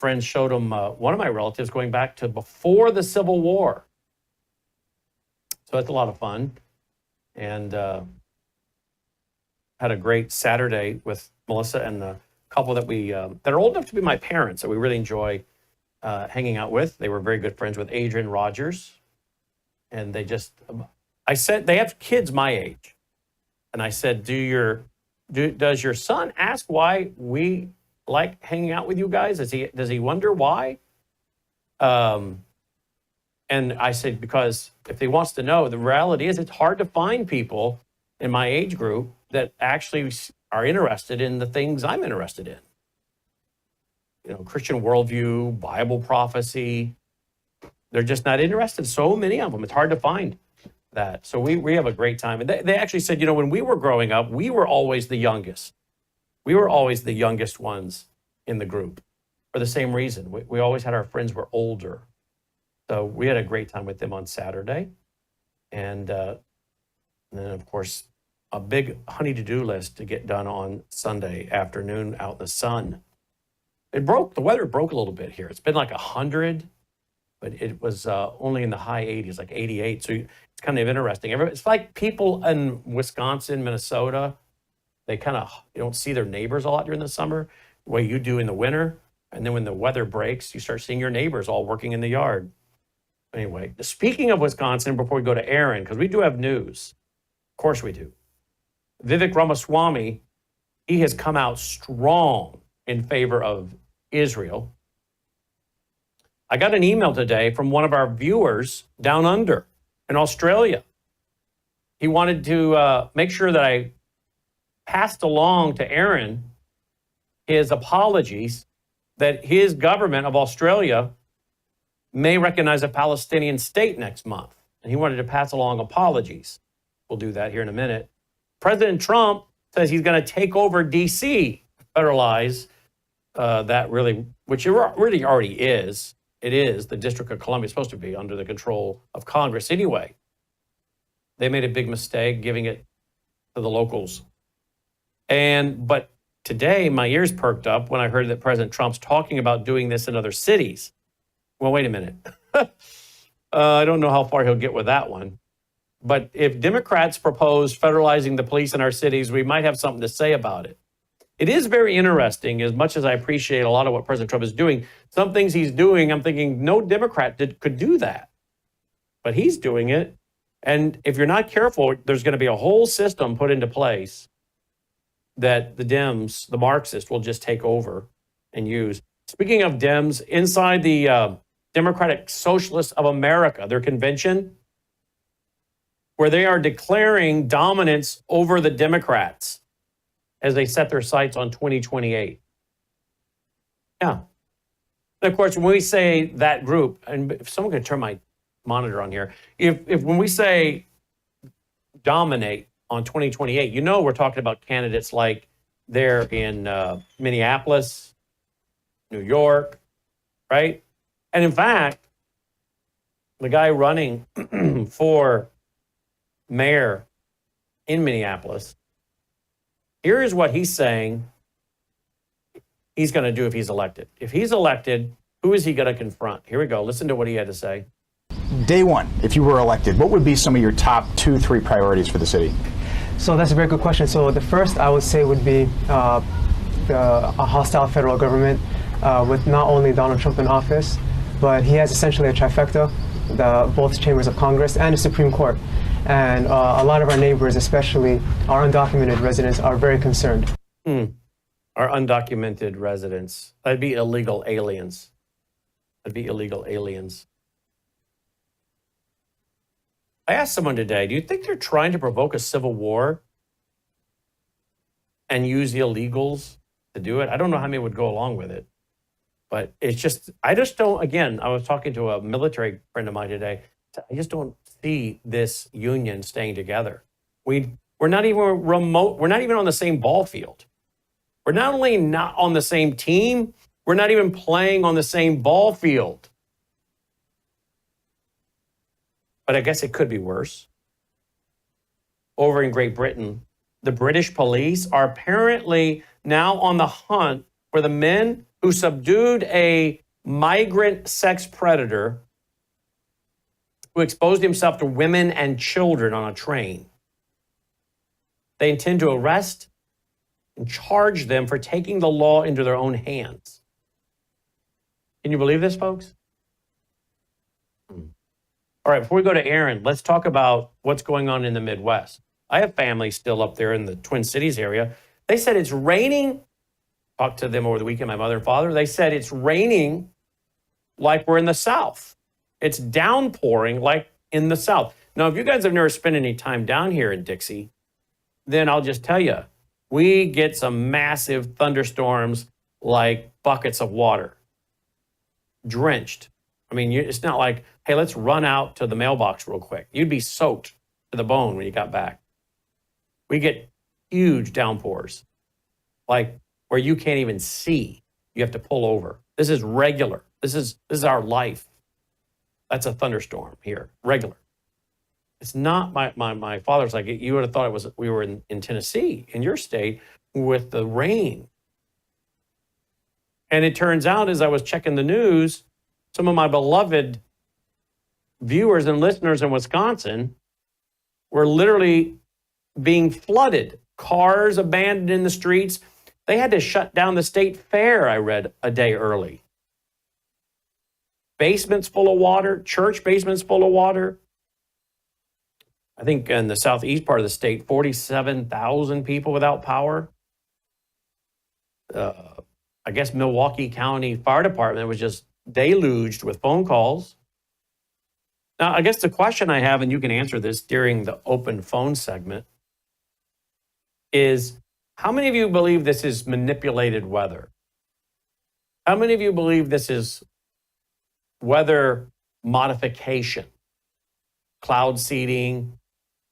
friends showed him one of my relatives going back to before the Civil War. So that's a lot of fun. And had a great Saturday with Melissa and the couple that that are old enough to be my parents that we really enjoy hanging out with. They were very good friends with Adrian Rogers. And I said, they have kids my age. And I said, does your son ask why we like hanging out with you guys? Does he wonder why? And I said, because if he wants to know, the reality is it's hard to find people in my age group that actually are interested in the things I'm interested in. You know, Christian worldview, Bible prophecy. They're just not interested. So many of them. It's hard to find that. So we have a great time. And they actually said, you know, when we were growing up, we were always the youngest. We were always the youngest ones in the group for the same reason. We always had our friends were older. So we had a great time with them on Saturday. And then, of course, a big honey to-do list to get done on Sunday afternoon out in the sun. The weather broke a little bit here. It's been like 100, but it was only in the high 80s, like 88. So it's kind of interesting. It's like people in Wisconsin, Minnesota, they kind of, you don't see their neighbors a lot during the summer, the way you do in the winter. And then when the weather breaks, you start seeing your neighbors all working in the yard. Anyway, speaking of Wisconsin, before we go to Aaron, because we do have news. Of course we do. Vivek Ramaswamy, he has come out strong in favor of Israel. I got an email today from one of our viewers down under in Australia. He wanted to make sure that I passed along to Aaron his apologies that his government of Australia may recognize a Palestinian state next month. And he wanted to pass along apologies. We'll do that here in a minute. President Trump says he's going to take over D.C., federalize that really, which it really already is. It is. The District of Columbia is supposed to be under the control of Congress anyway. They made a big mistake giving it to the locals. But today, my ears perked up when I heard that President Trump's talking about doing this in other cities. Well, wait a minute. I don't know how far he'll get with that one. But if Democrats propose federalizing the police in our cities, we might have something to say about it. It is very interesting, as much as I appreciate a lot of what President Trump is doing. Some things he's doing, I'm thinking no Democrat could do that. But he's doing it. And if you're not careful, there's going to be a whole system put into place that the Dems, the Marxists, will just take over and use. Speaking of Dems, inside the Democratic Socialists of America, their convention, where they are declaring dominance over the Democrats as they set their sights on 2028. Yeah. And of course, when we say that group, and if someone could turn my monitor on here, if when we say dominate on 2028, you know we're talking about candidates like they're in Minneapolis, New York, right? And in fact, the guy running for mayor in Minneapolis, here is what he's saying he's going to do if he's elected. If he's elected, who is he going to confront? Here we go. Listen to what he had to say. Day one, if you were elected, what would be some of your top 2-3 priorities for the city? So that's a very good question. So the first I would say would be a hostile federal government with not only Donald Trump in office, but he has essentially a trifecta, both chambers of Congress and the Supreme Court. And a lot of our neighbors, especially our undocumented residents, are very concerned. Our undocumented residents. That'd be illegal aliens. That'd be illegal aliens. I asked someone today, do you think they're trying to provoke a civil war and use the illegals to do it? I don't know how many would go along with it. But it's just, I just don't, again, I was talking to a military friend of mine today. I just don't see this union staying together. We're not even remote, we're not even on the same ball field. We're not only not on the same team, we're not even playing on the same ball field. But I guess it could be worse. Over in Great Britain, the British police are apparently now on the hunt for the men who subdued a migrant sex predator who exposed himself to women and children on a train. They intend to arrest and charge them for taking the law into their own hands. Can you believe this, folks? All right, before we go to Aaron, let's talk about what's going on in the Midwest. I have family still up there in the Twin Cities area. They said it's raining. Talked to them over the weekend, my mother and father. They said it's raining like we're in the South. It's downpouring like in the South. Now, if you guys have never spent any time down here in Dixie, then I'll just tell you, we get some massive thunderstorms like buckets of water, drenched. I mean, it's not like, hey, let's run out to the mailbox real quick. You'd be soaked to the bone when you got back. We get huge downpours, like where you can't even see. You have to pull over. This is regular. This is our life. That's a thunderstorm here, regular. It's not my father's like, you would have thought we were in Tennessee, in your state, with the rain. And it turns out, as I was checking the news, some of my beloved viewers and listeners in Wisconsin were literally being flooded. Cars abandoned in the streets. They had to shut down the state fair, I read, a day early. Basements full of water, church basements full of water. I think in the southeast part of the state, 47,000 people without power. I guess Milwaukee County Fire Department was just deluged with phone calls. Now, I guess the question I have, and you can answer this during the open phone segment, is how many of you believe this is manipulated weather? How many of you believe this is weather modification, cloud seeding?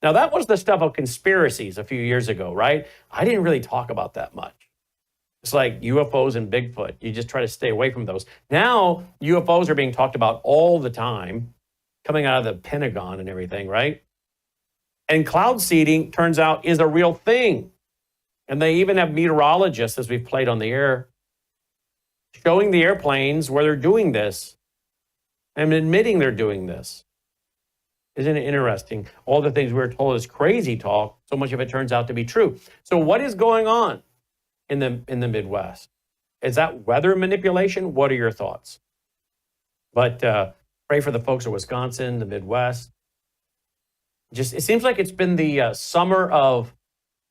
Now, that was the stuff of conspiracies a few years ago, right? I didn't really talk about that much. It's like UFOs and Bigfoot. You just try to stay away from those. Now, UFOs are being talked about all the time, coming out of the Pentagon and everything, right? And cloud seeding, turns out, is a real thing. And they even have meteorologists, as we've played on the air, showing the airplanes where they're doing this and admitting they're doing this. Isn't it interesting? All the things we were told is crazy talk, so much of it turns out to be true. So what is going on in the Midwest? Is that weather manipulation? What are your thoughts? But pray for the folks of Wisconsin, the Midwest. Just, it seems like it's been the summer of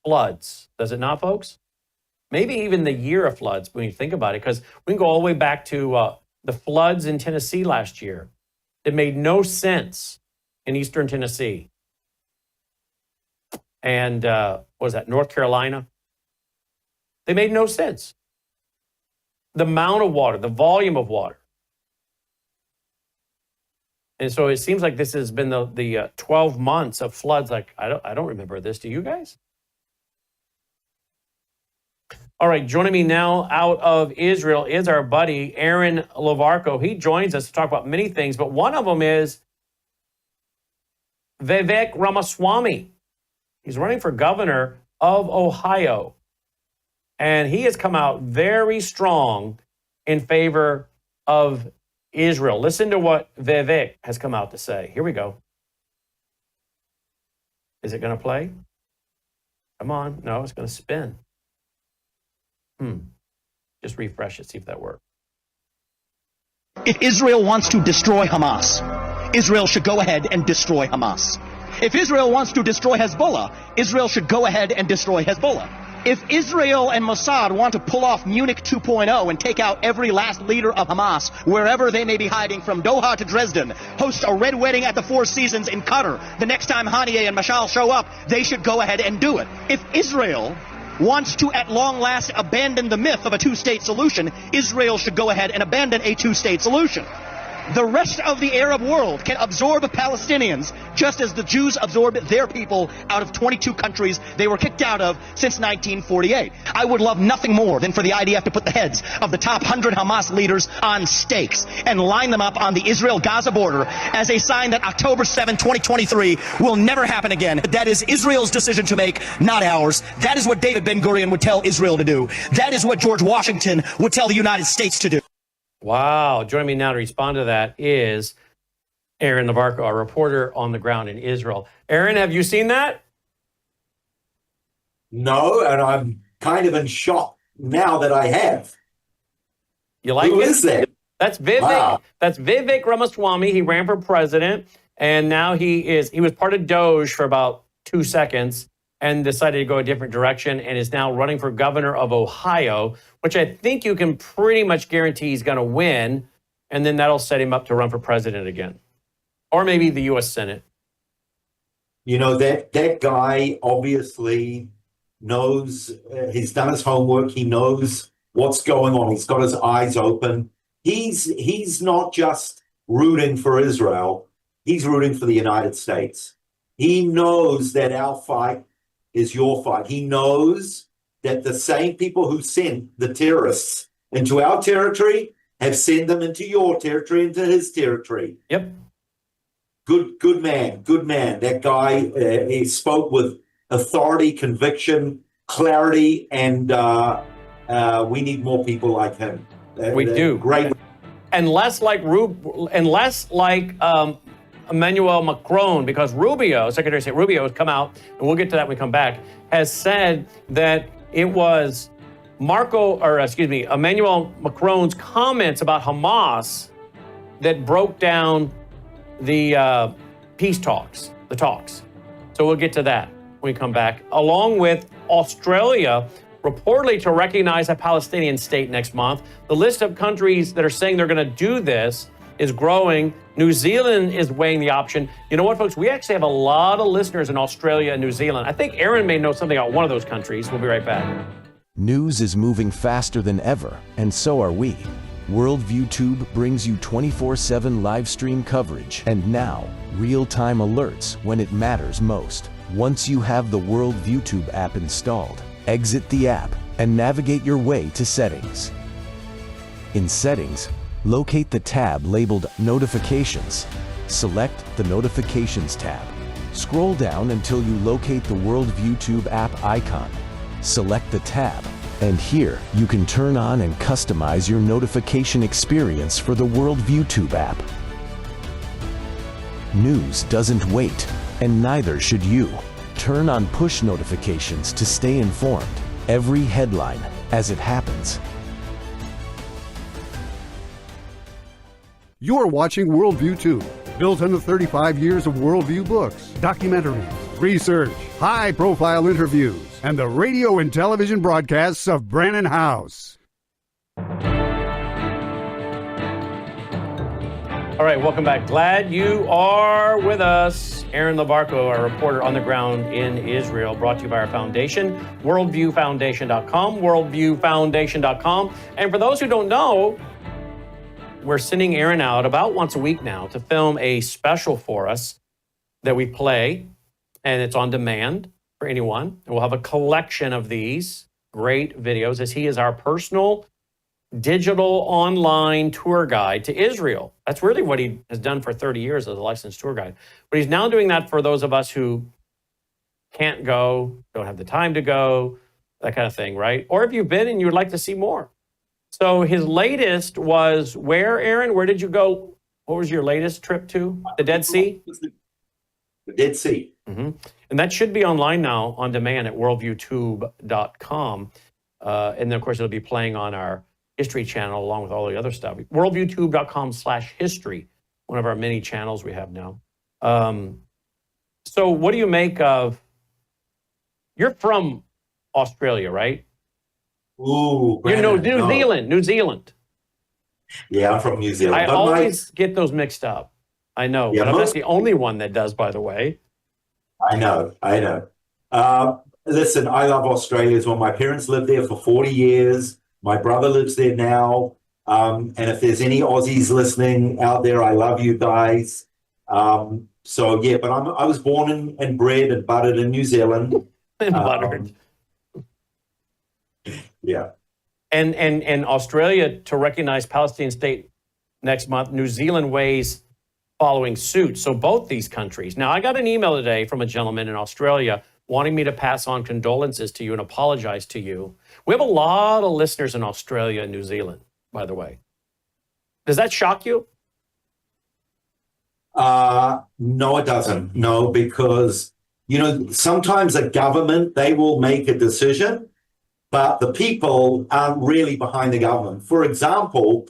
floods, does it not, folks? Maybe even the year of floods when you think about it, because we can go all the way back to the floods in Tennessee last year. It made no sense in eastern Tennessee. And what was that, North Carolina? They made no sense. The amount of water, the volume of water. And so it seems like this has been the 12 months of floods. Like, I don't remember this. Do you guys? All right, joining me now out of Israel is our buddy, Aaron Larco. He joins us to talk about many things, but one of them is Vivek Ramaswamy. He's running for governor of Ohio. And he has come out very strong in favor of Israel. Listen to what Vivek has come out to say. Here we go. Is it going to play? Come on. No, it's going to spin. Just refresh it, see if that works. If Israel wants to destroy Hamas, Israel should go ahead and destroy Hamas. If Israel wants to destroy Hezbollah, Israel should go ahead and destroy Hezbollah. If Israel and Mossad want to pull off Munich 2.0 and take out every last leader of Hamas, wherever they may be hiding from Doha to Dresden, host a red wedding at the Four Seasons in Qatar, the next time Haniyeh and Mashal show up, they should go ahead and do it. If Israel wants to at long last abandon the myth of a two-state solution, Israel should go ahead and abandon a two-state solution. The rest of the Arab world can absorb Palestinians just as the Jews absorbed their people out of 22 countries they were kicked out of since 1948. I would love nothing more than for the IDF to put the heads of the top 100 Hamas leaders on stakes and line them up on the Israel-Gaza border as a sign that October 7, 2023 will never happen again. That is Israel's decision to make, not ours. That is what David Ben-Gurion would tell Israel to do. That is what George Washington would tell the United States to do. Wow. Joining me now to respond to that is Aaron Navarco, our reporter on the ground in Israel. Aaron, have you seen that? No, and I'm kind of in shock now that I have. You like Who it? is that? That's Vivek. Wow. That's Vivek Ramaswamy. He ran for president, and now he was part of Doge for about 2 seconds and decided to go a different direction and is now running for governor of Ohio, which I think you can pretty much guarantee he's going to win, and then that'll set him up to run for president again. Or maybe the U.S. Senate. You know, that guy obviously knows, he's done his homework, he knows what's going on, he's got his eyes open. He's not just rooting for Israel, he's rooting for the United States. He knows that our fight is your fight. He knows that the same people who sent the terrorists into our territory have sent them into your territory, into his territory. Yep. Good man. That guy, he spoke with authority, conviction, clarity, and we need more people like him. We do. Great. And less like Emmanuel Macron, because Rubio, Secretary of State Rubio, has come out, and we'll get to that when we come back, has said that it was Emmanuel Macron's comments about Hamas that broke down the peace talks, the talks. So we'll get to that when we come back, along with Australia reportedly to recognize a Palestinian state next month. The list of countries that are saying they're going to do this is growing. New Zealand is weighing the option. You know what, folks? We actually have a lot of listeners in Australia and New Zealand. I think Aaron may know something about one of those countries. We'll be right back. News is moving faster than ever, and so are we. Worldview Tube brings you 24/7 live stream coverage and now real-time alerts when it matters most. Once you have the Worldview Tube app installed, exit the app and navigate your way to Settings. In Settings, locate the tab labeled Notifications. Select the Notifications tab. Scroll down until you locate the Worldview Tube app icon. Select the tab, and here you can turn on and customize your notification experience for the Worldview Tube app. News doesn't wait, and neither should you. Turn on push notifications to stay informed. Every headline as it happens. You're watching Worldview 2, built on the 35 years of Worldview books, documentaries, research, high-profile interviews, and the radio and television broadcasts of Brannon House. All right, welcome back. Glad you are with us. Aaron Navarco, our reporter on the ground in Israel, brought to you by our foundation, worldviewfoundation.com, worldviewfoundation.com. And for those who don't know, we're sending Aaron out about once a week now to film a special for us that we play, and it's on demand for anyone. And we'll have a collection of these great videos as he is our personal digital online tour guide to Israel. That's really what he has done for 30 years as a licensed tour guide. But he's now doing that for those of us who can't go, don't have the time to go, that kind of thing, right? Or if you've been and you would like to see more. So his latest was where, Aaron? Where did you go? What was your latest trip to? The Dead Sea? The Dead Sea. Mm-hmm. And that should be online now on demand at worldviewtube.com. And then, of course, it'll be playing on our History channel along with all the other stuff. Worldviewtube.com/history, one of our many channels we have now. So what do you make of, you're from Australia, right? Ooh, You know, Brandon, New Zealand. Yeah, I'm from New Zealand. I But always get those mixed up. I know, Yeah, but I'm not most- the only one that does, by the way. I know. Listen, I love Australia as well. My parents lived there for 40 years. My brother lives there now. And if there's any Aussies listening out there, I love you guys. So yeah, but I was born and bred and buttered in New Zealand. And buttered. Yeah. And Australia to recognize Palestinian state next month. New Zealand weighs following suit. So both these countries. Now, I got an email today from a gentleman in Australia wanting me to pass on condolences to you and apologize to you. We have a lot of listeners in Australia and New Zealand, by the way. Does that shock you? No, it doesn't. No, because, sometimes a government, they will make a decision, but the people aren't really behind the government. For example,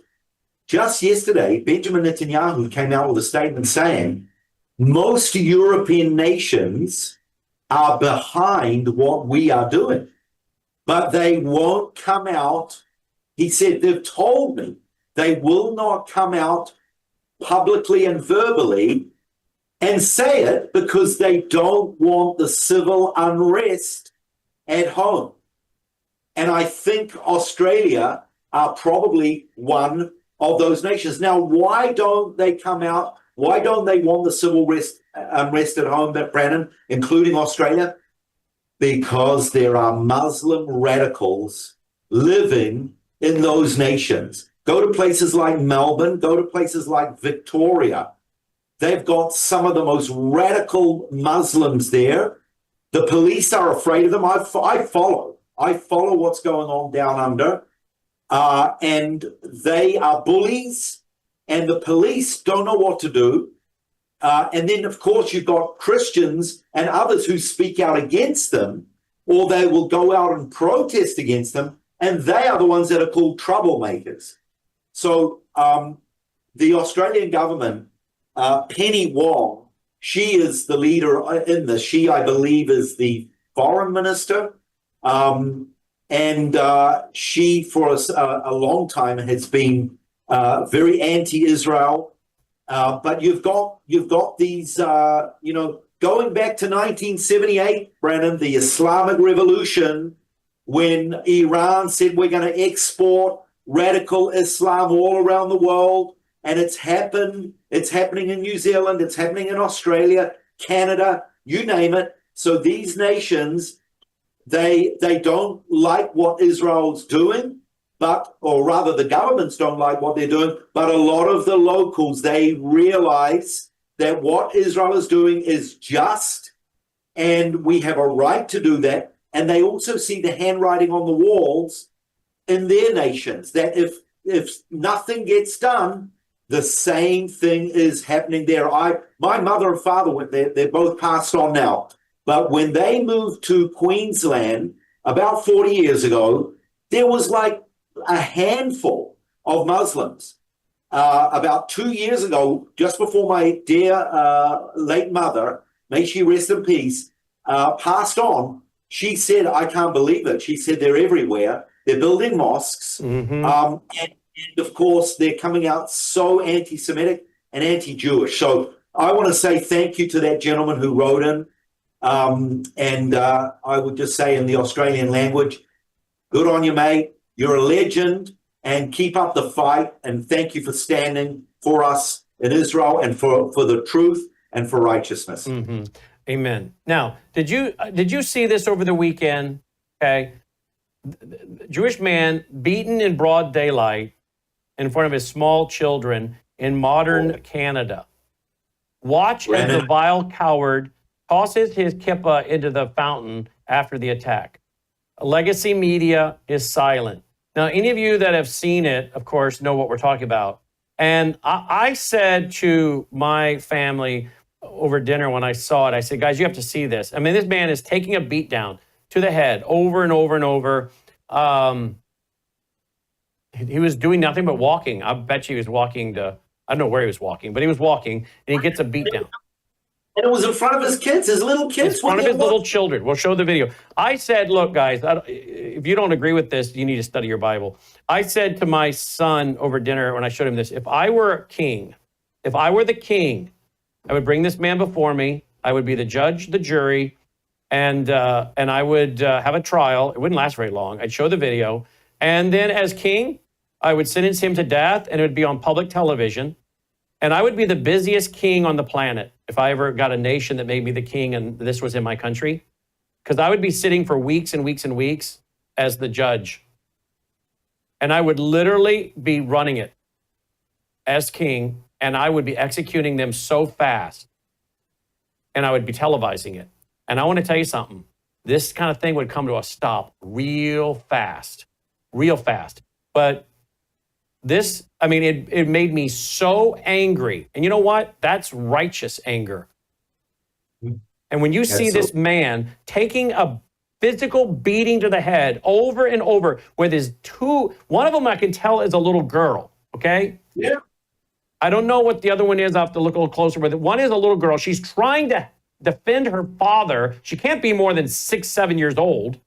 just yesterday, Benjamin Netanyahu came out with a statement saying most European nations are behind what we are doing, but they won't come out. He said, they've told me they will not come out publicly and verbally and say it because they don't want the civil unrest at home. And I think Australia are probably one of those nations. Now, why don't they come out? Why don't they want the civil unrest at home, Brandon, including Australia? Because there are Muslim radicals living in those nations. Go to places like Melbourne, go to places like Victoria. They've got some of the most radical Muslims there. The police are afraid of them. I follow what's going on down under. And they are bullies, and the police don't know what to do. And then, of course, you've got Christians and others who speak out against them, or they will go out and protest against them, and they are the ones that are called troublemakers. So the Australian government, Penny Wong, she is the leader in this. She, I believe, is the foreign minister. And she, for a long time, has been very anti-Israel. But you've got these, going back to 1978, Brandon, the Islamic Revolution, when Iran said we're going to export radical Islam all around the world, and it's happened. It's happening in New Zealand. It's happening in Australia, Canada, you name it. So these nations, they don't like what Israel's doing, or rather the governments don't like what they're doing, but a lot of the locals, they realize that what Israel is doing is just, and we have a right to do that. And they also see the handwriting on the walls in their nations, that if nothing gets done, the same thing is happening there. My mother and father went there. They're both passed on now. But when they moved to Queensland about 40 years ago, there was like a handful of Muslims. About 2 years ago, just before my dear late mother, may she rest in peace, passed on, she said, I can't believe it. She said, they're everywhere. They're building mosques. Mm-hmm. And of course, they're coming out so anti-Semitic and anti-Jewish. So I want to say thank you to that gentleman who wrote in. And I would just say in the Australian language, good on you, mate. You're a legend, and keep up the fight. And thank you for standing for us in Israel and for the truth and for righteousness. Mm-hmm. Amen. Now, did you see this over the weekend? Okay. Jewish man beaten in broad daylight in front of his small children in modern Canada. Watch as the vile coward tosses his kippah into the fountain after the attack. Legacy media is silent. Now, any of you that have seen it, of course, know what we're talking about. And I said to my family over dinner when I saw it, I said, guys, you have to see this. I mean, this man is taking a beat down to the head over and over and over. He was doing nothing but walking. I bet you he was walking to, I don't know where he was walking, but he was walking and he gets a beat down. And it was in front of his kids, his little kids. In front of his little children. We'll show the video. I said, look, guys, if you don't agree with this, you need to study your Bible. I said to my son over dinner when I showed him this, if I were a king, if I were the king, I would bring this man before me. I would be the judge, the jury, and I would have a trial. It wouldn't last very long. I'd show the video. And then as king, I would sentence him to death, and it would be on public television. And I would be the busiest king on the planet if I ever got a nation that made me the king and this was in my country. Because I would be sitting for weeks and weeks and weeks as the judge. And I would literally be running it as king, and I would be executing them so fast. And I would be televising it. And I want to tell you something. This kind of thing would come to a stop real fast. But this, I mean, it made me so angry. And you know what? That's righteous anger. And when you see this man taking a physical beating to the head over and over with his one of them I can tell is a little girl, okay? Yeah. I don't know what the other one is. I have to look a little closer, but one is a little girl. She's trying to defend her father. She can't be more than 6, 7 years old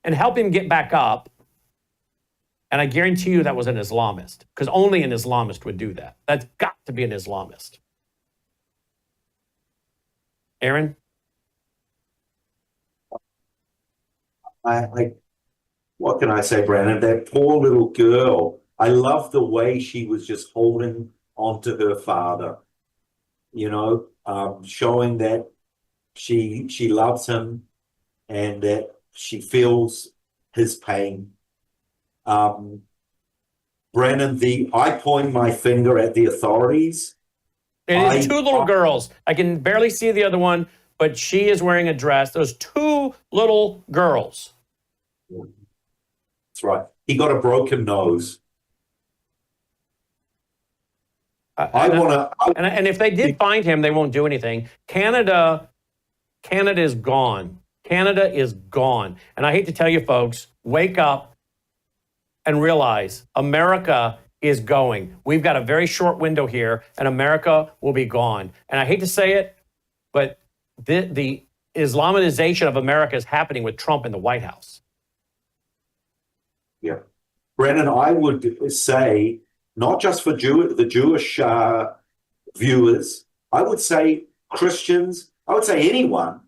and help him get back up. And I guarantee you that was an Islamist, because only an Islamist would do that. That's got to be an Islamist. Aaron? What can I say, Brandon? That poor little girl, I love the way she was just holding onto her father, you know, showing that she loves him and that she feels his pain. Brandon, I point my finger at the authorities. It is two little girls. I can barely see the other one, but she is wearing a dress. Those two little girls. That's right. He got a broken nose. And if they did find him, they won't do anything. Canada is gone. Canada is gone. And I hate to tell you, folks, wake up and realize America is going. We've got a very short window here, and America will be gone. And I hate to say it, but the Islamization of America is happening with Trump in the White House. Yeah. Brennan, I would say, not just for the Jewish viewers, I would say Christians, I would say anyone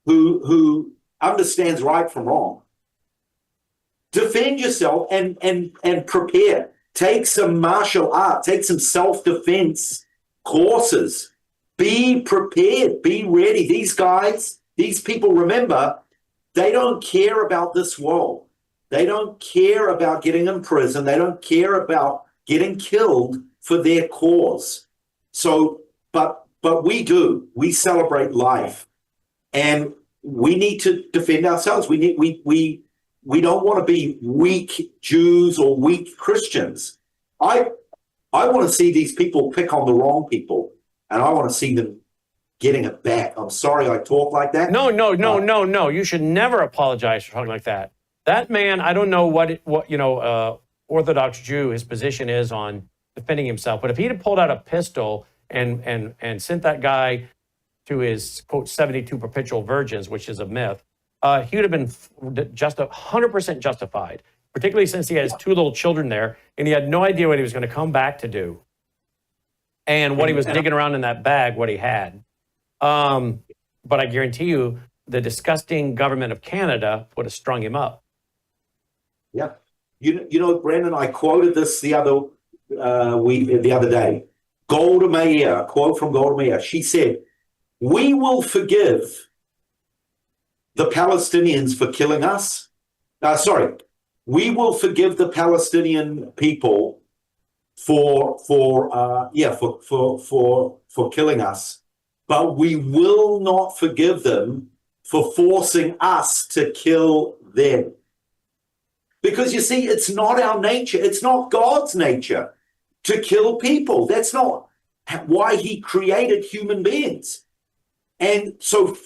who understands right from wrong. Defend yourself and prepare. Take some martial art, take some self-defense courses. Be prepared, be ready. These guys, these people, remember, they don't care about this world. They don't care about getting in prison. They don't care about getting killed for their cause. So, but we do. We celebrate life, and we need to defend ourselves. We don't want to be weak Jews or weak Christians. I want to see these people pick on the wrong people, and I want to see them getting it back. I'm sorry I talk like that. No. You should never apologize for talking like that. That man, I don't know what Orthodox Jew, his position is on defending himself, but if he'd have pulled out a pistol and sent that guy to his, quote, 72 perpetual virgins, which is a myth, he would have been just 100% justified, particularly since he has two little children there, and he had no idea what he was going to come back to do and what he was digging around in that bag, what he had. But I guarantee you, the disgusting government of Canada would have strung him up. Yeah. You know, Brandon, I quoted this the other day. Golda Meir, a quote from Golda Meir. She said, "We will forgive the Palestinians for killing us. We will forgive the Palestinian people for killing us, but we will not forgive them for forcing us to kill them." Because you see, it's not our nature. It's not God's nature to kill people. That's not why he created human beings. And so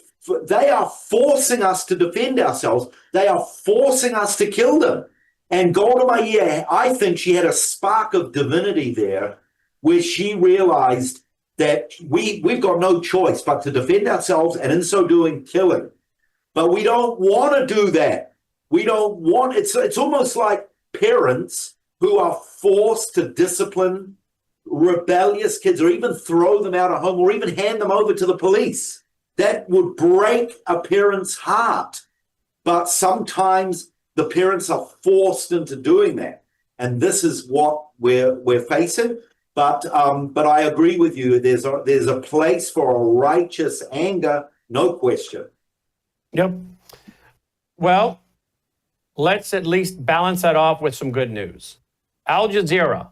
they are forcing us to defend ourselves. They are forcing us to kill them. And Golda Meir, I think she had a spark of divinity there where she realized that we've got no choice but to defend ourselves, and in so doing, killing. But we don't want to do that. We don't want, it's almost like parents who are forced to discipline rebellious kids, or even throw them out of home, or even hand them over to the police. That would break a parent's heart. But sometimes the parents are forced into doing that. and this is what we're facing. But I agree with you. There's a place for a righteous anger, no question. Yep. Well, let's at least balance that off with some good news. Al Jazeera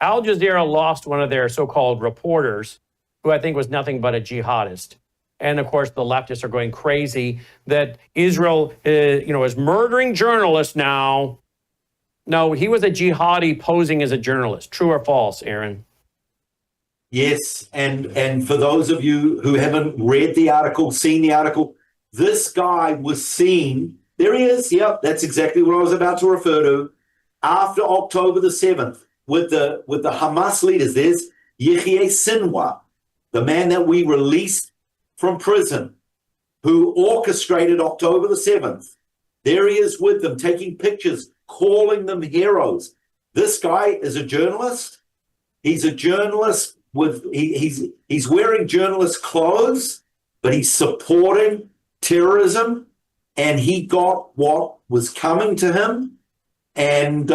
lost one of their so-called reporters, who I think was nothing but a jihadist. And of course, the leftists are going crazy that Israel, is murdering journalists now. No, he was a jihadi posing as a journalist. True or false, Aaron? Yes, and for those of you who haven't read the article, seen the article, this guy was seen. There he is. Yep, that's exactly what I was about to refer to. After October the 7th, with the Hamas leaders, there's Yehia Sinwar, the man that we released from prison, who orchestrated October the 7th. There he is with them, taking pictures, calling them heroes. This guy is a journalist. He's a journalist he's wearing journalist clothes, but he's supporting terrorism, and he got what was coming to him. And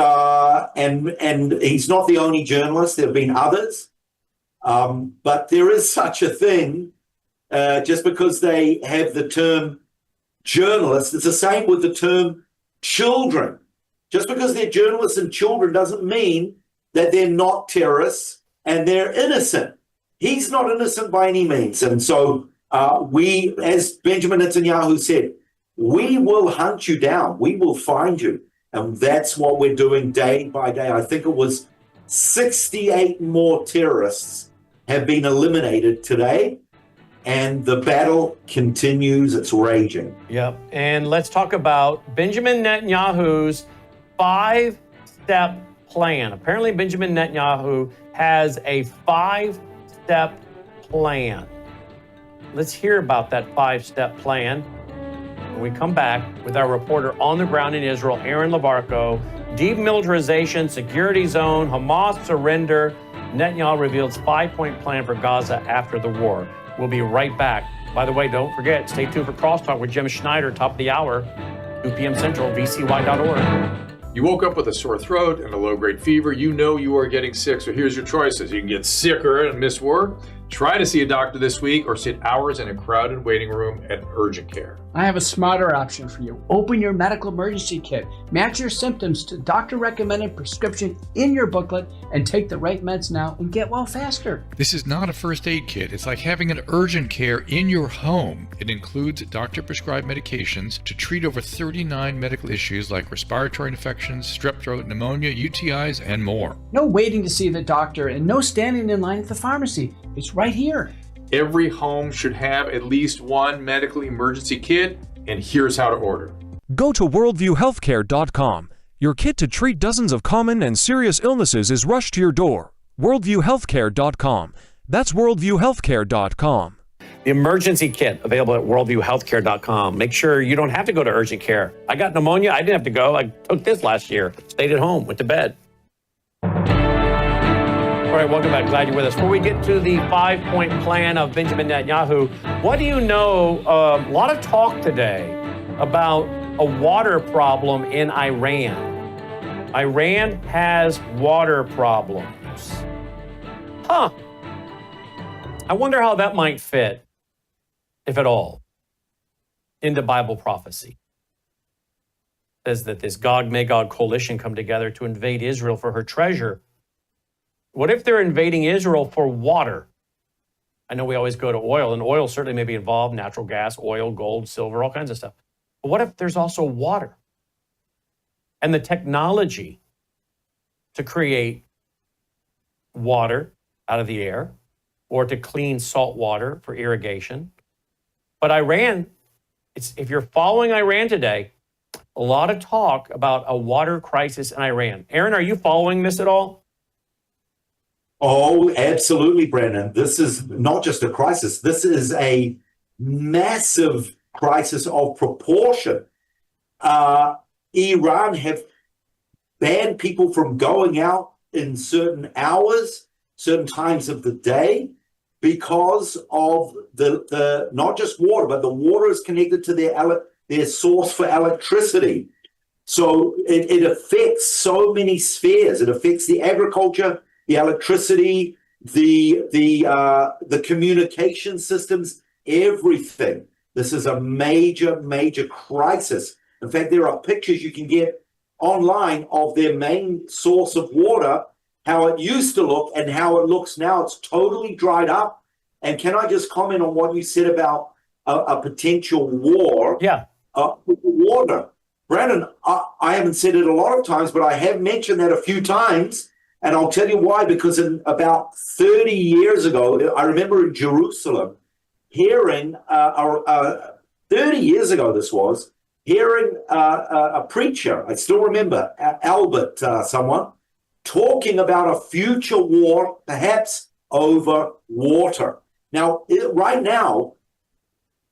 he's not the only journalist. There have been others, but there is such a thing. Just because they have the term journalist, it's the same with the term children. Just because they're journalists and children doesn't mean that they're not terrorists and they're innocent. He's not innocent by any means. And so we, as Benjamin Netanyahu said, we will hunt you down. We will find you. And that's what we're doing day by day. I think it was 68 more terrorists have been eliminated today. And the battle continues. It's raging. Yep. And let's talk about Benjamin Netanyahu's 5-step plan. Apparently, Benjamin Netanyahu has a 5-step plan. Let's hear about that 5-step plan when we come back with our reporter on the ground in Israel, Aaron Larco. Demilitarization, security zone, Hamas surrender. Netanyahu reveals 5-point plan for Gaza after the war. We'll be right back. By the way, don't forget, stay tuned for Crosstalk with Jim Schneider, top of the hour, 2 p.m. Central, vcy.org. You woke up with a sore throat and a low-grade fever. You know you are getting sick, so here's your choices. You can get sicker and miss work. Try to see a doctor this week or sit hours in a crowded waiting room at urgent care. I have a smarter option for you. Open your medical emergency kit. Match your symptoms to doctor-recommended prescription in your booklet and take the right meds now and get well faster. This is not a first aid kit. It's like having an urgent care in your home. It includes doctor-prescribed medications to treat over 39 medical issues like respiratory infections, strep throat, pneumonia, UTIs, and more. No waiting to see the doctor and no standing in line at the pharmacy. It's right here. Every home should have at least one medical emergency kit, and here's how to order. Go to worldviewhealthcare.com. Your kit to treat dozens of common and serious illnesses is rushed to your door. worldviewhealthcare.com. That's worldviewhealthcare.com. The emergency kit available at worldviewhealthcare.com. Make sure you don't have to go to urgent care. I got pneumonia. I didn't have to go. I took this last year. Stayed at home. Went to bed. All right, welcome back. Glad you're with us. Before we get to the 5-point plan of Benjamin Netanyahu, what do you know? A lot of talk today about a water problem in Iran. Iran has water problems. Huh. I wonder how that might fit, if at all, into Bible prophecy. It says that this Gog-Magog coalition come together to invade Israel for her treasure. What if they're invading Israel for water? I know we always go to oil, and oil certainly may be involved, natural gas, oil, gold, silver, all kinds of stuff. But what if there's also water? And the technology to create water out of the air or to clean salt water for irrigation. But Iran, if you're following Iran today, a lot of talk about a water crisis in Iran. Aaron, are you following this at all? Oh, absolutely, Brandon. This is not just a crisis. This is a massive crisis of proportion. Iran have banned people from going out in certain hours, certain times of the day, because of the not just water, but the water is connected to their source for electricity. So it affects so many spheres. It affects the agriculture, the electricity, the communication systems, everything. This is a major, major crisis. In fact, there are pictures you can get online of their main source of water, how it used to look and how it looks now. It's totally dried up. And can I just comment on what you said about a potential war? Yeah. With water. Brandon, I haven't said it a lot of times, but I have mentioned that a few times. And I'll tell you why, because in about 30 years ago, I remember in Jerusalem hearing, 30 years ago this was, hearing a preacher, I still remember, Albert someone, talking about a future war, perhaps over water. Now, right now,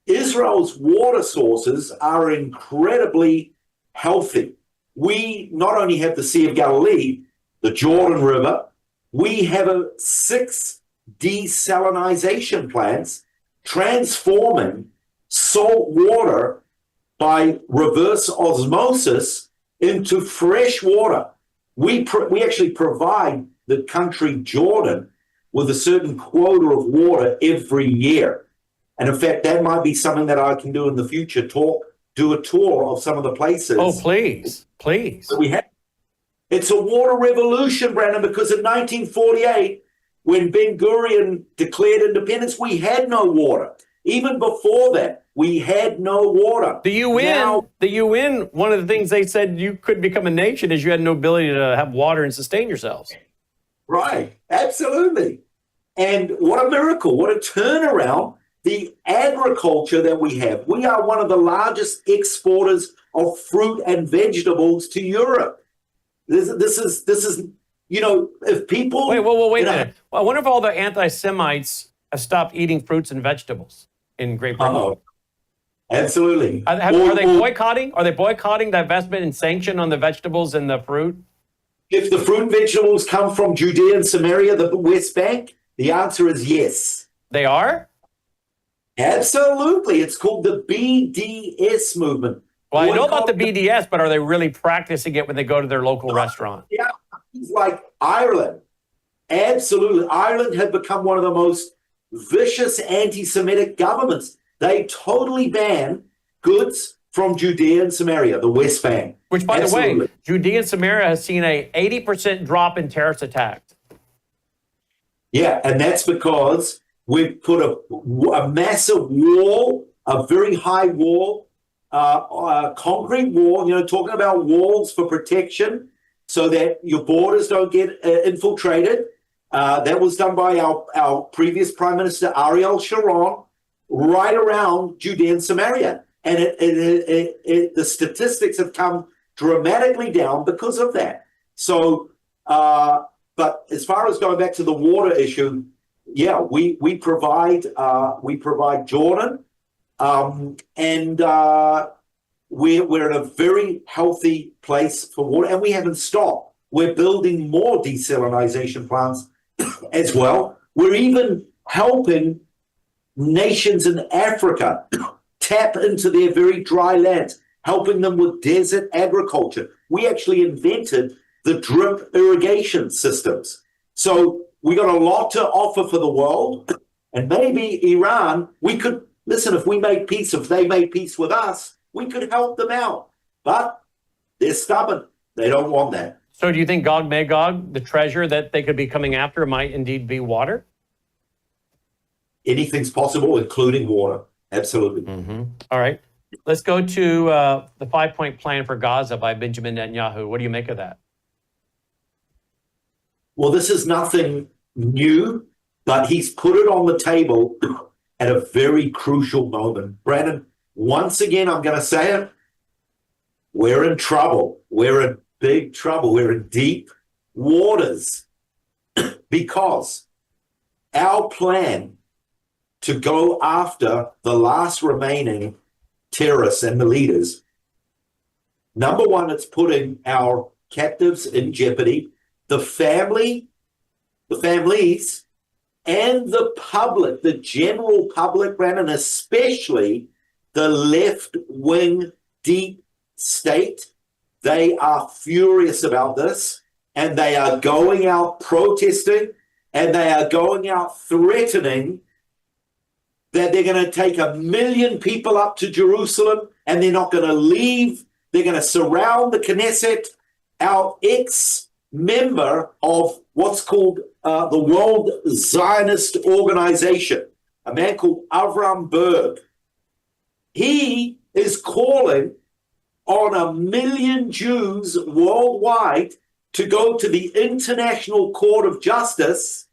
Israel's water sources are incredibly healthy. We not only have the Sea of Galilee, the Jordan River, we have 6 desalinization plants transforming salt water by reverse osmosis into fresh water. We actually provide the country Jordan with a certain quota of water every year. And in fact, that might be something that I can do in the future, do a tour of some of the places. Oh, please, please. That we have. It's a water revolution, Brandon, because in 1948, when Ben-Gurion declared independence, we had no water. Even before that, we had no water. The UN, one of the things they said you could become a nation is you had no ability to have water and sustain yourselves. Right, absolutely. And what a miracle, what a turnaround. The agriculture that we have, we are one of the largest exporters of fruit and vegetables to Europe. This is, you know, if people... Wait a minute. Well, I wonder if all the anti-Semites have stopped eating fruits and vegetables in Great Britain. Absolutely. Are they boycotting? Are they boycotting divestment and sanction on the vegetables and the fruit? If the fruit and vegetables come from Judea and Samaria, the West Bank, the answer is yes. They are? Absolutely. It's called the BDS movement. Well, I know about the BDS, but are they really practicing it when they go to their local restaurant? Yeah, it's like Ireland. Absolutely. Ireland had become one of the most vicious anti-Semitic governments. They totally ban goods from Judea and Samaria, the West Bank. Which, by the way, Judea and Samaria has seen a 80% drop in terrorist attacks. Yeah, and that's because we've put a massive wall, a very high wall, a concrete wall, you know, talking about walls for protection so that your borders don't get infiltrated. That was done by our previous Prime Minister, Ariel Sharon, right around Judea and Samaria. And the statistics have come dramatically down because of that. So, but as far as going back to the water issue, yeah, we provide Jordan, and we're in a very healthy place for water, and we haven't stopped. We're building more desalinization plants as well. We're even helping nations in Africa tap into their very dry lands, helping them with desert agriculture. We actually invented the drip irrigation systems. So we got a lot to offer for the world, and maybe Iran, we could, listen, if we made peace, if they made peace with us, we could help them out. But they're stubborn. They don't want that. So do you think Gog Magog, the treasure that they could be coming after, might indeed be water? Anything's possible, including water. Absolutely. Mm-hmm. All right. Let's go to the 5-point plan for Gaza by Benjamin Netanyahu. What do you make of that? Well, this is nothing new, but he's put it on the table at a very crucial moment. Brandon, once again, I'm going to say it. We're in trouble. We're in big trouble. We're in deep waters because our plan to go after the last remaining terrorists and the leaders, number one, it's putting our captives in jeopardy. The families, and the public, the general public, Brandon, especially the left-wing deep state, They are furious about this, and they are going out protesting, and they are going out threatening that they're going to take 1 million people up to Jerusalem, and they're not going to leave. They're going to surround the Knesset. Our ex-member of what's called the World Zionist Organization, a man called Avram Berg, he is calling on 1 million Jews worldwide to go to the International Court of Justice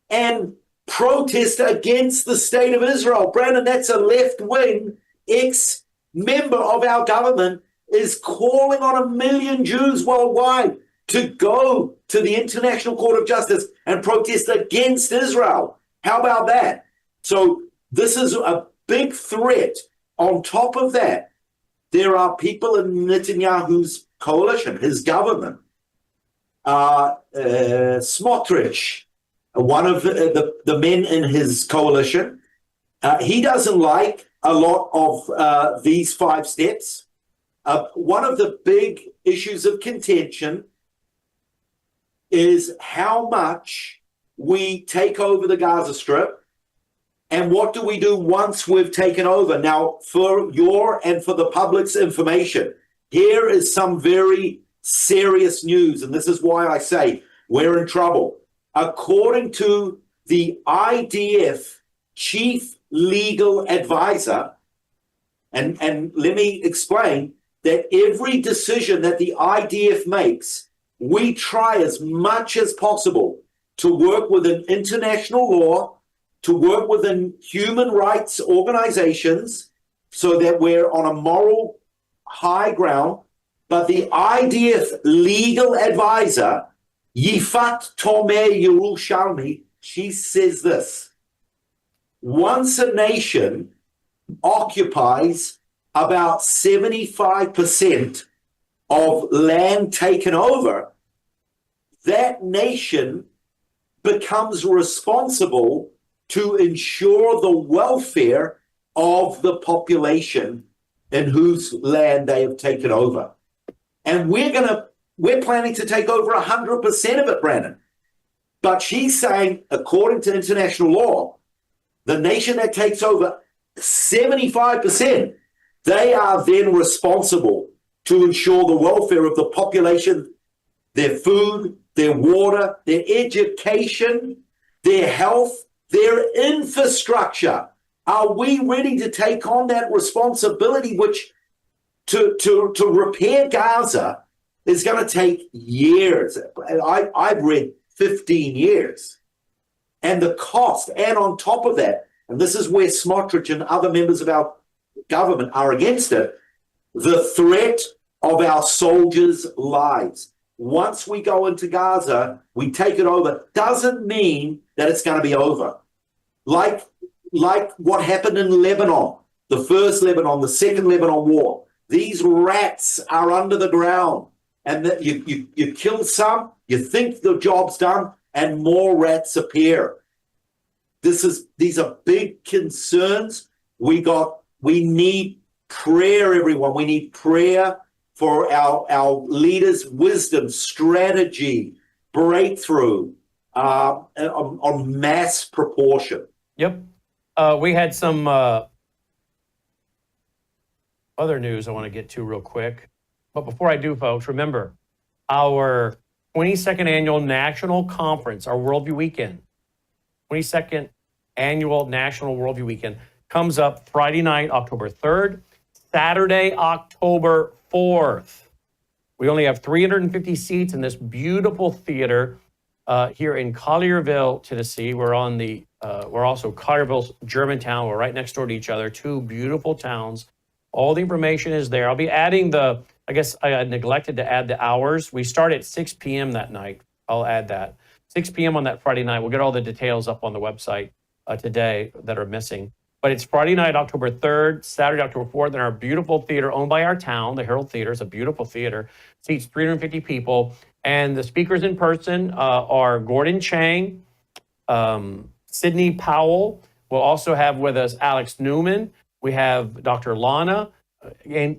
and protest against the state of Israel. Brandon, that's a left-wing ex-member of our government is calling on 1 million Jews worldwide to go to the International Court of Justice and protest against Israel. How about that? So this is a big threat. On top of that, there are people in Netanyahu's coalition, his government. Smotrich, one of the men in his coalition, he doesn't like a lot of these 5 steps. One of the big issues of contention is how much we take over the Gaza Strip and what do we do once we've taken over. Now, for your and for the public's information, here is some very serious news, and this is why I say we're in trouble. According to the IDF chief legal advisor, and let me explain, that every decision that the IDF makes, we try as much as possible to work within international law, to work within human rights organizations so that we're on a moral high ground. But the IDF legal advisor, Yifat Tomer Yerushalmi, she says this: once a nation occupies about 75% of land taken over, that nation becomes responsible to ensure the welfare of the population in whose land they have taken over. And we're planning to take over 100% of it, Brandon. But she's saying, according to international law, the nation that takes over 75%, they are then responsible to ensure the welfare of the population, their food, their water, their education, their health, their infrastructure. Are we ready to take on that responsibility, which to repair Gaza is going to take years? I've read 15 years. And the cost, and on top of that, and this is where Smotrich and other members of our government are against it, the threat of our soldiers' lives. Once we go into Gaza, we take it over, doesn't mean that it's going to be over. Like what happened in Lebanon, the first Lebanon, the second Lebanon war. These rats are under the ground, and that you kill some, you think the job's done, and more rats appear. These are big concerns. We need prayer, everyone. We need prayer for our leaders' wisdom, strategy, breakthrough on mass proportion. Yep. We had some other news I want to get to real quick. But before I do, folks, remember our 22nd annual national conference, our Worldview Weekend, 22nd annual National Worldview Weekend comes up Friday night, October 3rd, Saturday, October 4th. We only have 350 seats in this beautiful theater here in Collierville, Tennessee. We're also Collierville, Germantown. We're right next door to each other, 2 beautiful towns. All the information is there. I'll be adding I guess I neglected to add the hours. We start at 6 p.m. that night. I'll add that. 6 p.m. on that Friday night. We'll get all the details up on the website today that are missing. But it's Friday night, October 3rd, Saturday, October 4th, in our beautiful theater owned by our town. The Herald Theater is a beautiful theater. Seats 350 people. And the speakers in person are Gordon Chang, Sidney Powell. We'll also have with us Alex Newman. We have Dr. Lana,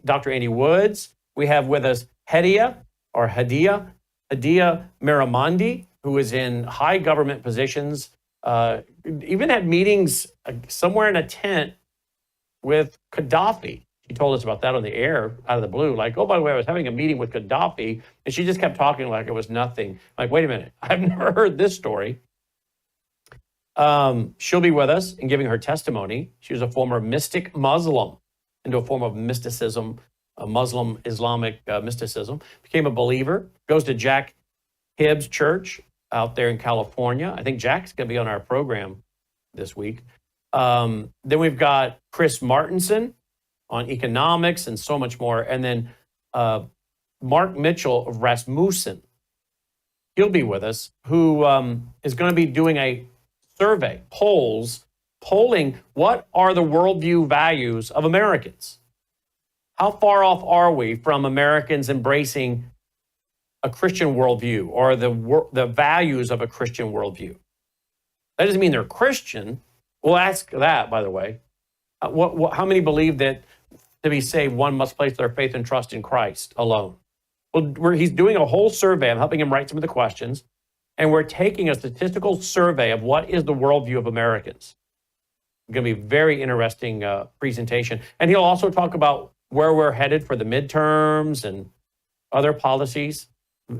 Dr. Andy Woods. We have with us Hadia Miramandi, who is in high government positions, even had meetings somewhere in a tent with Gaddafi. She told us about that on the air out of the blue. Like, oh, by the way, I was having a meeting with Gaddafi, and she just kept talking like it was nothing. Like, wait a minute, I've never heard this story. She'll be with us and giving her testimony. She was a former mystic Muslim into a form of mysticism, a Muslim Islamic mysticism, became a believer, goes to Jack Hibbs Church out there in California. I think Jack's going to be on our program this week. Then we've got Chris Martinson on economics and so much more. And then Mark Mitchell of Rasmussen, he'll be with us, who is going to be doing a survey, polling what are the worldview values of Americans? How far off are we from Americans embracing a Christian worldview or the values of a Christian worldview? That doesn't mean they're Christian. We'll ask that, by the way. How many believe that to be saved, one must place their faith and trust in Christ alone? Well, he's doing a whole survey. I'm helping him write some of the questions. And we're taking a statistical survey of what is the worldview of Americans. It's going to be a very interesting presentation. And he'll also talk about where we're headed for the midterms and other policies.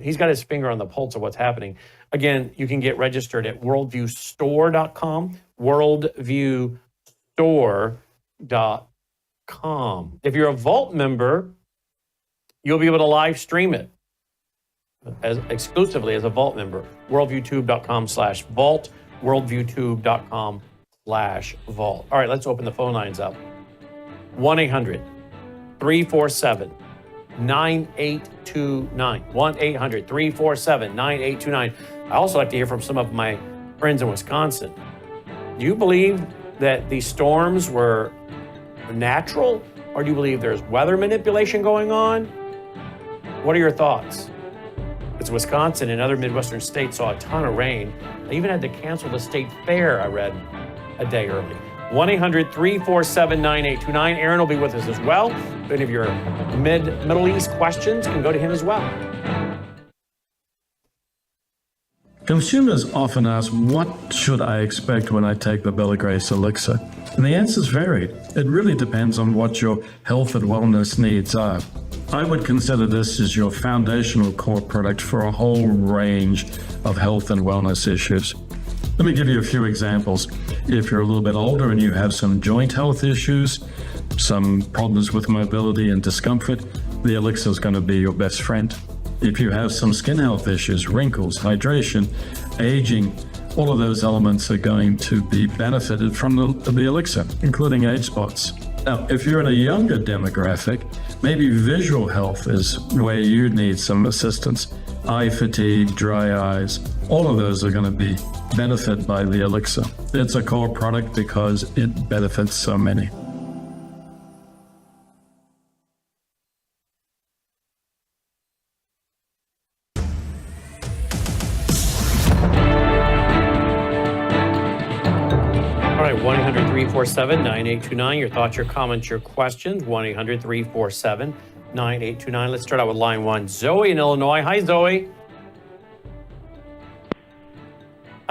He's got his finger on the pulse of what's happening. Again, you can get registered at worldviewstore.com, worldviewstore.com. If you're a Vault member, you'll be able to live stream it exclusively as a Vault member. worldviewtube.com/vault, worldviewtube.com/vault. All right, let's open the phone lines up. 1-800-347-9829. 1-800-347-9829. I also like to hear from some of my friends in Wisconsin. Do you believe that these storms were natural, or do you believe there's weather manipulation going on? What are your thoughts? Because Wisconsin and other Midwestern states saw a ton of rain. They even had to cancel the state fair, I read, a day early. 1-800-347-9829. Aaron will be with us as well. If any of your Middle East questions can go to him as well. Consumers often ask, what should I expect when I take the Bella Grace Elixir? And the answer's varied. It really depends on what your health and wellness needs are. I would consider this as your foundational core product for a whole range of health and wellness issues. Let me give you a few examples. If you're a little bit older and you have some joint health issues, some problems with mobility and discomfort, the elixir is going to be your best friend. If you have some skin health issues, wrinkles, hydration, aging, all of those elements are going to be benefited from the elixir, including age spots. Now, if you're in a younger demographic, maybe visual health is where you need some assistance. Eye fatigue, dry eyes, all of those are going to be benefited by the elixir. It's a core product because it benefits so many. All right, 1-800-347-9829. Your thoughts, your comments, your questions. 1-800-347-9829. Let's start out with line one. Zoe in Illinois. Hi, Zoe.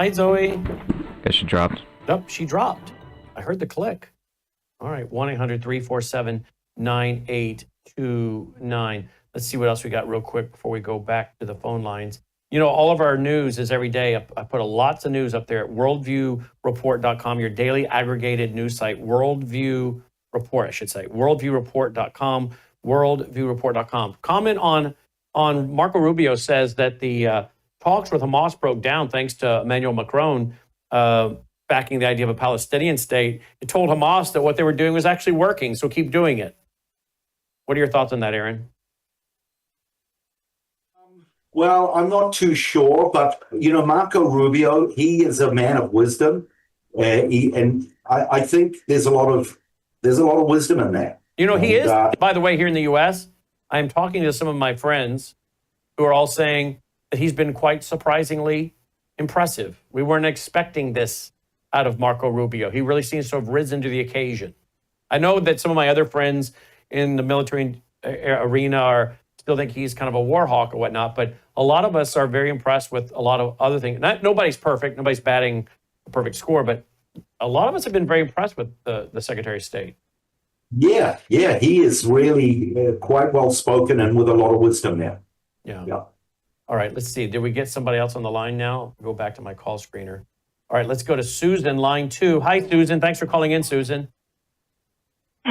Hi, Zoe. Guess she dropped. Nope, she dropped. I heard the click. All right, 1-800-347-9829. Let's see what else we got real quick before we go back to the phone lines. You know, all of our news is every day. I put lots of news up there at worldviewreport.com, your daily aggregated news site. Worldview Report, I should say. Worldviewreport.com, worldviewreport.com. Comment on Marco Rubio says that the talks with Hamas broke down thanks to Emmanuel Macron backing the idea of a Palestinian state. It told Hamas that what they were doing was actually working, so keep doing it. What are your thoughts on that, Aaron? Well, I'm not too sure, but, you know, Marco Rubio, he is a man of wisdom. And I think there's a lot of wisdom in that. You know, he is, by the way, here in the U.S., I'm talking to some of my friends who are all saying that he's been quite surprisingly impressive. We weren't expecting this out of Marco Rubio. He really seems to have risen to the occasion. I know that some of my other friends in the military arena are still think he's kind of a war hawk or whatnot, but a lot of us are very impressed with a lot of other things. Nobody's perfect. Nobody's batting a perfect score, but a lot of us have been very impressed with the Secretary of State. Yeah, he is really quite well spoken and with a lot of wisdom there. Yeah. Yeah. All right, let's see. Did we get somebody else on the line now? Go back to my call screener. All right, let's go to Susan, line 2. Hi, Susan. Thanks for calling in, Susan.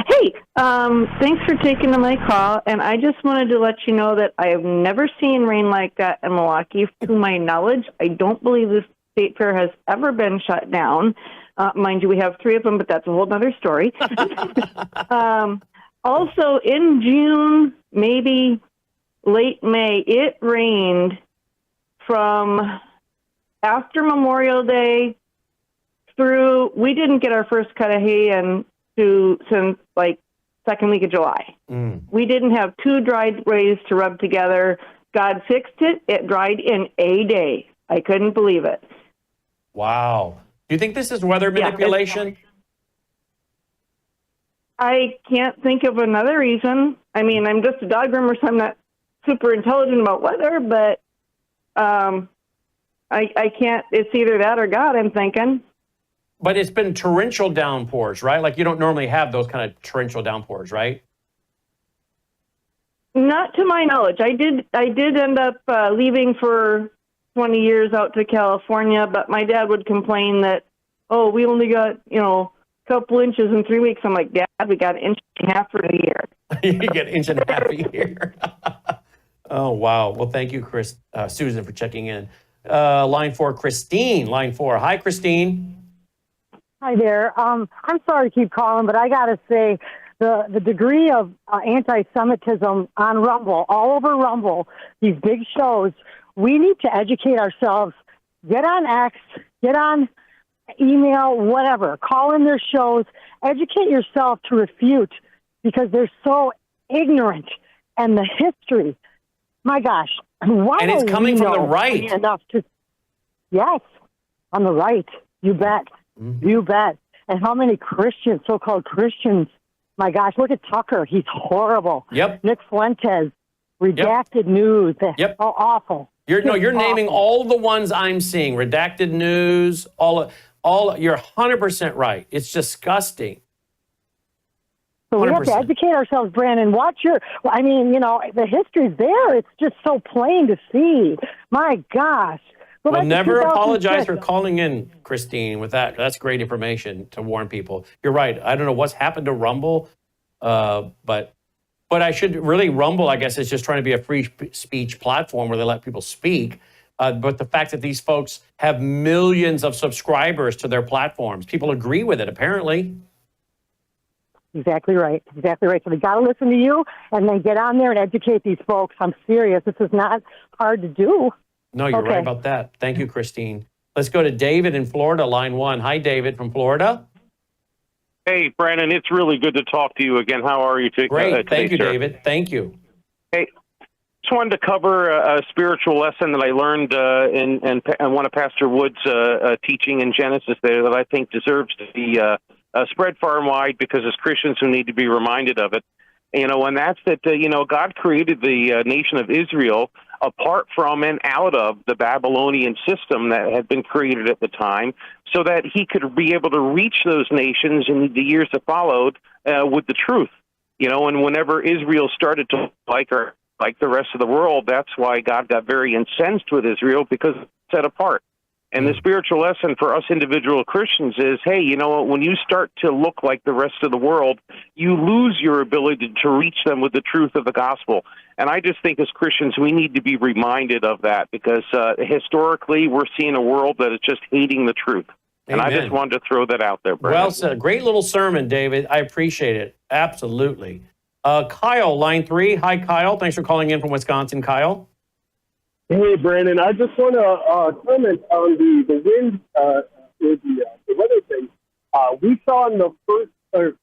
Hey, thanks for taking my call. And I just wanted to let you know that I have never seen rain like that in Milwaukee. To my knowledge, I don't believe the state fair has ever been shut down. Mind you, we have 3 of them, but that's a whole other story. Also, in June, maybe late May, it rained from after Memorial Day through. We didn't get our first cut of hay since like second week of July. We didn't have 2 dried rays to rub together. God fixed it. It dried in a day. I couldn't believe it. Wow. Do you think this is weather manipulation? I can't think of another reason. I mean, I'm just a dog groomer, so I'm not super intelligent about weather, but I can't. It's either that or God, I'm thinking. But it's been torrential downpours, right? Like you don't normally have those kind of torrential downpours, right? Not to my knowledge. I did end up leaving for 20 years out to California, but my dad would complain that, oh, we only got, a couple inches in 3 weeks. I'm like, Dad, we got an inch and a half for a year. You get an inch and a half a year. Oh, wow. Well, thank you, Susan, for checking in. Line 4, Christine, line 4. Hi, Christine. Hi there. I'm sorry to keep calling, but I got to say the degree of anti-Semitism on Rumble, all over Rumble, these big shows, we need to educate ourselves. Get on X, get on email, whatever. Call in their shows. Educate yourself to refute because they're so ignorant. And the history, my gosh. Why and it's coming from the right. Yes, on the right. You bet. Mm-hmm. You bet. And how many Christians, so-called Christians, my gosh, look at Tucker. He's horrible. Yep. Nick Fuentes, redacted news. Yep. Oh, awful. You're naming all the ones I'm seeing. Redacted news, all. You're 100% right. It's disgusting. So we have to educate ourselves, Brandon. The history's there. It's just so plain to see. My gosh. Well, never apologize for calling in, Christine, with that. That's great information to warn people. You're right. I don't know what's happened to Rumble, but I should really, Rumble, I guess, is just trying to be a free speech platform where they let people speak. But the fact that these folks have millions of subscribers to their platforms, people agree with it, apparently. Exactly right. Exactly right. So they got to listen to you and then get on there and educate these folks. I'm serious. This is not hard to do. No, you're right about that. Thank you, Christine. Let's go to David in Florida, line 1. Hi, David from Florida. Hey, Brandon, it's really good to talk to you again. How are you today? Great. Thank you, sir? David. Thank you. Hey, just wanted to cover a spiritual lesson that I learned in one of Pastor Wood's teaching in Genesis there that I think deserves to be spread far and wide because as Christians who need to be reminded of it. And that's that, God created the nation of Israel apart from and out of the Babylonian system that had been created at the time so that he could be able to reach those nations in the years that followed with the truth. And whenever Israel started to like the rest of the world, that's why God got very incensed with Israel because it's set apart. And the spiritual lesson for us individual Christians is, hey, you know what, when you start to look like the rest of the world, you lose your ability to reach them with the truth of the gospel. And I just think as Christians, we need to be reminded of that because historically we're seeing a world that is just hating the truth. Amen. And I just wanted to throw that out there, Brandon. Well said. Great little sermon, David. I appreciate it. Absolutely. Kyle, line 3. Hi, Kyle. Thanks for calling in from Wisconsin, Kyle. Hey, Brandon, I just want to comment on the wind, the weather thing. We saw in for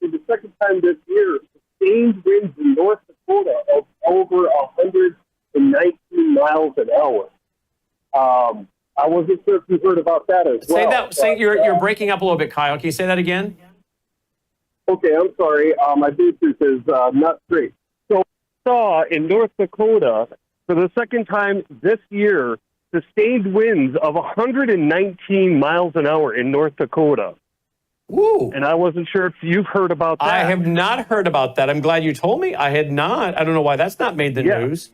the second time this year, sustained winds in North Dakota of over 119 miles an hour. I wasn't sure if you heard about that as well. You're breaking up a little bit, Kyle. Can you say that again? Okay, I'm sorry. My Bluetooth is not straight. So saw in North Dakota for the second time this year sustained winds of 119 miles an hour in North Dakota. Woo. And I wasn't sure if you've heard about that. I have not heard about that. I'm glad you told me. I had not. I don't know why that's not made the news.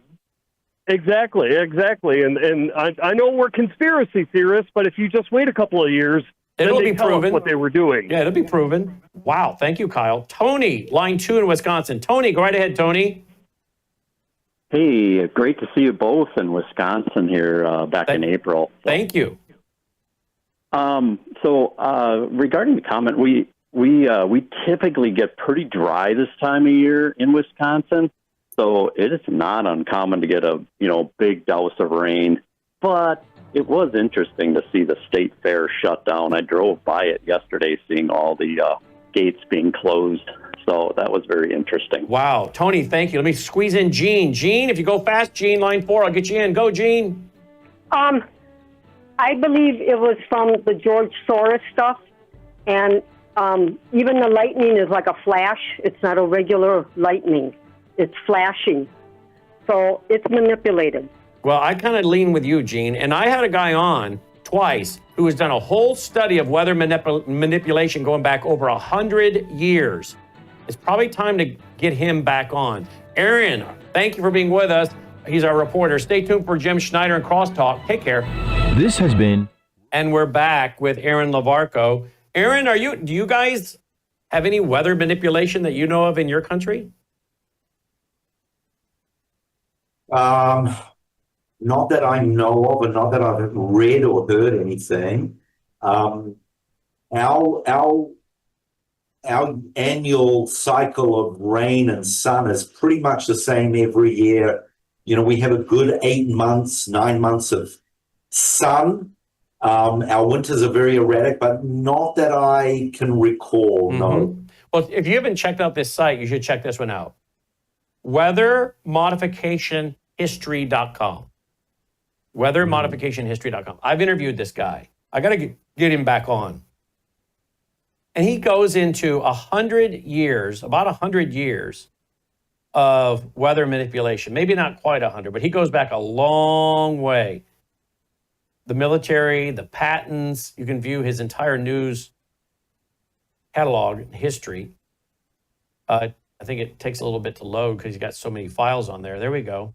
Exactly. And I know we're conspiracy theorists, but if you just wait a couple of years, It'll then they be tell us proven what they were doing. Yeah, it'll be proven. Wow. Thank you, Kyle. Tony, line 2 in Wisconsin. Tony, go right ahead, Tony. Hey, great to see you both in Wisconsin here back in April. Thank you. So regarding the comment, we typically get pretty dry this time of year in Wisconsin, so it is not uncommon to get a big douse of rain. But it was interesting to see the state fair shut down. I drove by it yesterday, seeing all the gates being closed. So that was very interesting. Wow. Tony, thank you. Let me squeeze in Gene. Gene, if you go fast, Gene, line 4, I'll get you in. Go, Gene. I believe it was from the George Soros stuff, and even the lightning is like a flash. It's not a regular lightning. It's flashing. So it's manipulated. Well, I kind of lean with you, Gene. And I had a guy on twice who has done a whole study of weather manipulation going back over 100 years. It's probably time to get him back on. Aaron, thank you for being with us. He's our reporter. Stay tuned for Jim Schneider and Crosstalk. Take care. This has been... And we're back with Aaron Larco. Aaron, do you guys have any weather manipulation that you know of in your country? Not that I know of, and not that I've read or heard anything. Our annual cycle of rain and sun is pretty much the same every year. We have a good 8 months, 9 months of sun. Our winters are very erratic, but not that I can recall, no. Well, if you haven't checked out this site, you should check this one out. weathermodificationhistory.com. weathermodificationhistory.com. I've interviewed this guy. I got to get him back on. And he goes into 100 years, about 100 years of weather manipulation. Maybe not quite 100, but he goes back a long way. The military, the patents, you can view his entire news catalog history. I think it takes a little bit to load because he's got so many files on there. There we go.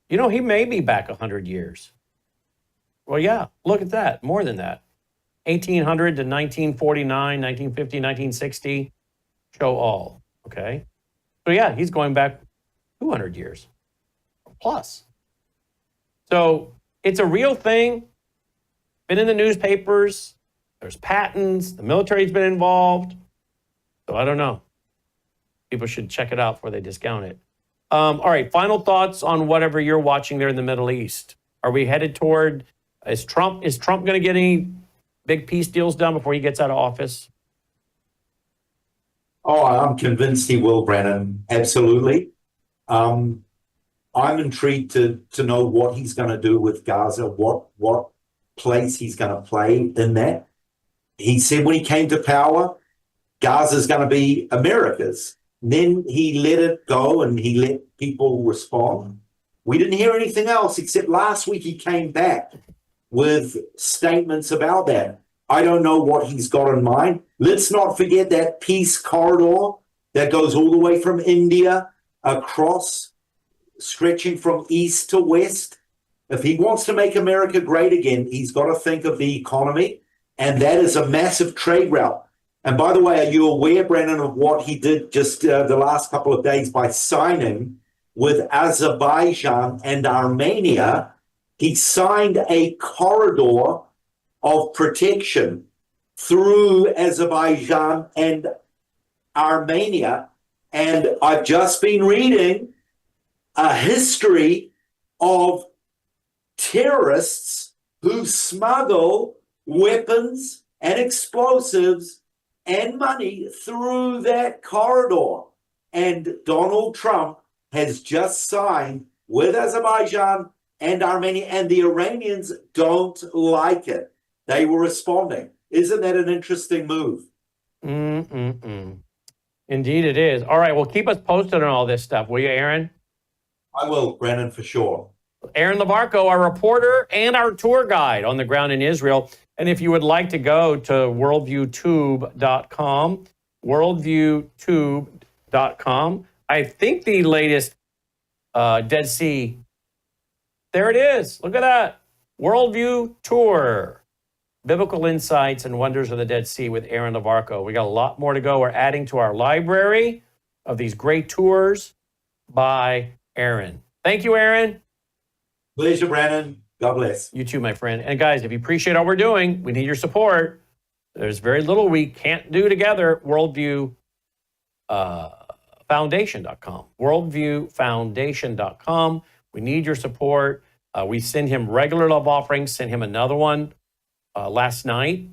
He may be back 100 years. Well, yeah, look at that. More than that. 1800 to 1949, 1950, 1960. Show all. Okay. So, yeah, he's going back 200 years plus. So it's a real thing. Been in the newspapers. There's patents. The military's been involved. So I don't know. People should check it out before they discount it. All right, final thoughts on whatever you're watching there in the Middle East. Are we headed toward, is Trump going to get any big peace deals done before he gets out of office? Oh, I'm convinced he will, Brandon. Absolutely. I'm intrigued to know what he's going to do with Gaza, what place he's going to play in that. He said when he came to power, Gaza's going to be America's. Then he let it go and he let people respond. We didn't hear anything else except last week he came back with statements about that. I don't know what he's got in mind. Let's not forget that peace corridor that goes all the way from India across, stretching from east to west. If he wants to make America great again, he's got to think of the economy, and that is a massive trade route. And by the way, are you aware, Brandon, of what he did just the last couple of days by signing with Azerbaijan and Armenia? He signed a corridor of protection through Azerbaijan and Armenia. And I've just been reading a history of terrorists who smuggle weapons and explosives and money through that corridor. And Donald Trump has just signed with Azerbaijan and Armenia, and the Iranians don't like it. They were responding. Isn't that an interesting move? Indeed it is. All right, well, keep us posted on all this stuff, will you, Aaron? I will, Brennan, for sure. Aaron Lavarco, our reporter and our tour guide on the ground in Israel. And if you would like to go to worldviewtube.com, worldviewtube.com, I think the latest Dead Sea, there it is. Look at that. Worldview Tour. Biblical Insights and Wonders of the Dead Sea with Aaron Lavarco. We got a lot more to go. We're adding to our library of these great tours by Aaron. Thank you, Aaron. Pleasure, Brennan. God bless. You too, my friend. And guys, if you appreciate all we're doing, we need your support. There's very little we can't do together. Worldview Foundation.com. Worldviewfoundation.com. We need your support. We send him regular love offerings, sent him another one last night.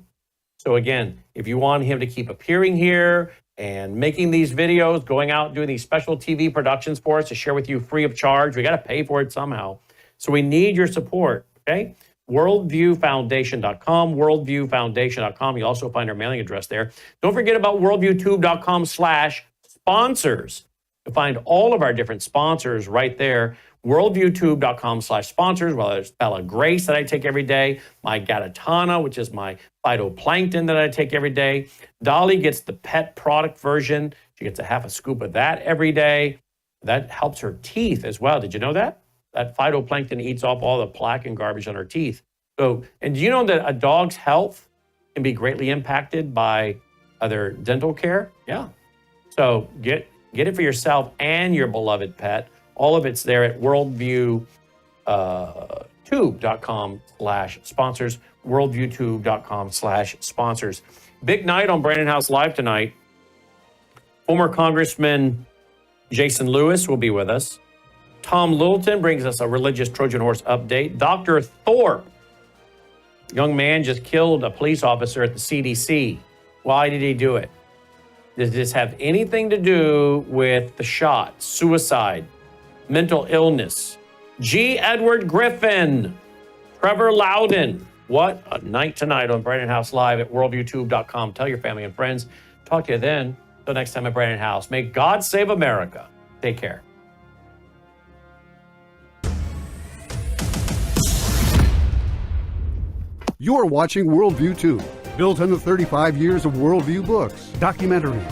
So again, if you want him to keep appearing here and making these videos, going out, doing these special TV productions for us to share with you free of charge, we got to pay for it somehow. So we need your support, okay? Worldviewfoundation.com, worldviewfoundation.com. You'll also find our mailing address there. Don't forget about worldviewtube.com/sponsors. You'll find all of our different sponsors right there. Worldviewtube.com/sponsors, whether it's Bella Grace that I take every day, my Gatatana, which is my phytoplankton that I take every day. Dolly gets the pet product version. She gets a half a scoop of that every day. That helps her teeth as well. Did you know that? That phytoplankton eats off all the plaque and garbage on her teeth. So, and do you know that a dog's health can be greatly impacted by other dental care? Yeah. So get it for yourself and your beloved pet. All of it's there at worldviewtube.com/sponsors, worldviewtube.com/sponsors. Big night on Brandon House Live tonight. Former Congressman Jason Lewis will be with us. Tom Littleton brings us a religious Trojan horse update. Dr. Thorpe, young man just killed a police officer at the CDC. Why did he do it? Does this have anything to do with the shot, suicide, mental illness? G. Edward Griffin, Trevor Loudon. What a night tonight on Brandon House Live at worldviewtube.com. Tell your family and friends. Talk to you then. Till next time at Brandon House. May God save America. Take care. You're watching Worldview 2, built on the 35 years of Worldview books, documentaries,